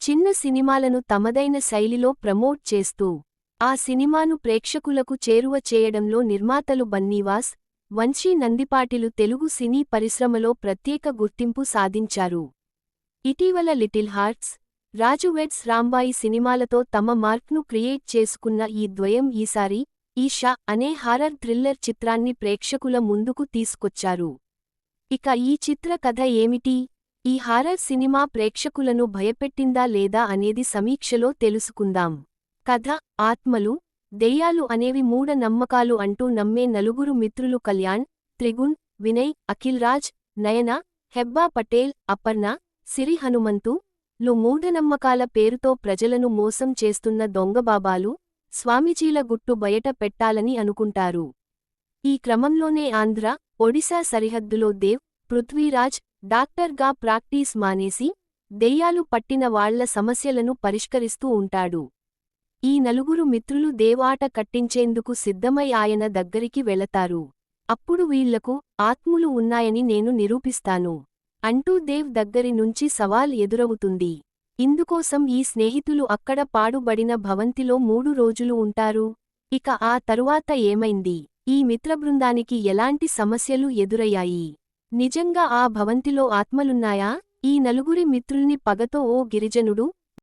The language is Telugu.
చిన్న సినిమాలను తమదైన శైలిలో ప్రమోట్ చేస్తూ ఆ సినిమాను ప్రేక్షకులకు చేరువ చేయడంలో నిర్మాతలు బన్నీవాస్, వంశీ నందిపాటిలు తెలుగు సినీ పరిశ్రమలో ప్రత్యేక గుర్తింపు సాధించారు. ఇటీవల లిటిల్ హార్ట్స్, రాజు వెడ్స్ రాంబాయి సినిమాలతో తమ మార్క్ను క్రియేట్ చేసుకున్న ఈ ద్వయం ఈసారి ఈషా అనే హారర్ థ్రిల్లర్ చిత్రాన్ని ప్రేక్షకుల ముందుకు తీసుకొచ్చారు. ఇక ఈ చిత్ర కథ ఏమిటి? ఈ హారర్ సినిమా ప్రేక్షకులను భయపెట్టిందా లేదా అనేది సమీక్షలో తెలుసుకుందాం. కథ: ఆత్మలు, దెయ్యాలు అనేవి మూఢ నమ్మకాలు అంటూ నమ్మే నలుగురు మిత్రులు కళ్యాణ్, త్రిగుణ్, వినయ్, అఖిల్ రాజ్, నయన, హెబ్బా పటేల్, అపర్ణ, సిరి హనుమంతు లు మూఢనమ్మకాల పేరుతో ప్రజలను మోసం చేస్తున్న దొంగబాబాలు, స్వామీజీల గుట్టు బయట పెట్టాలని అనుకుంటారు. ఈ క్రమంలోనే ఆంధ్ర, ఒడిశా సరిహద్దులో దేవ్, పృథ్వీరాజ్ డాక్టర్గా ప్రాక్టీస్ మానేసి దెయ్యాలు పట్టిన వాళ్ల సమస్యలను పరిష్కరిస్తూ ఉంటాడు. ఈ నలుగురు మిత్రులు దేవ్ ఆట కట్టించేందుకు సిద్ధమై ఆయన దగ్గరికి వెళతారు. అప్పుడు వీళ్లకు ఆత్ములు ఉన్నాయని నేను నిరూపిస్తాను అంటూ దేవ్ దగ్గరి నుంచి సవాల్ ఎదురవుతుంది. ఇందుకోసం ఈ స్నేహితులు అక్కడ పాడుబడిన భవంతిలో 3 రోజులు ఉంటారు. ఇక ఆ తరువాత ఏమైంది? ఈ మిత్రబృందానికి ఎలాంటి సమస్యలు ఎదురయ్యాయి? నిజంగా ఆ భవంతిలో ఆత్మలున్నాయా? ఈ నలుగురి మిత్రుల్ని పగతో ఓ గిరిజనుడు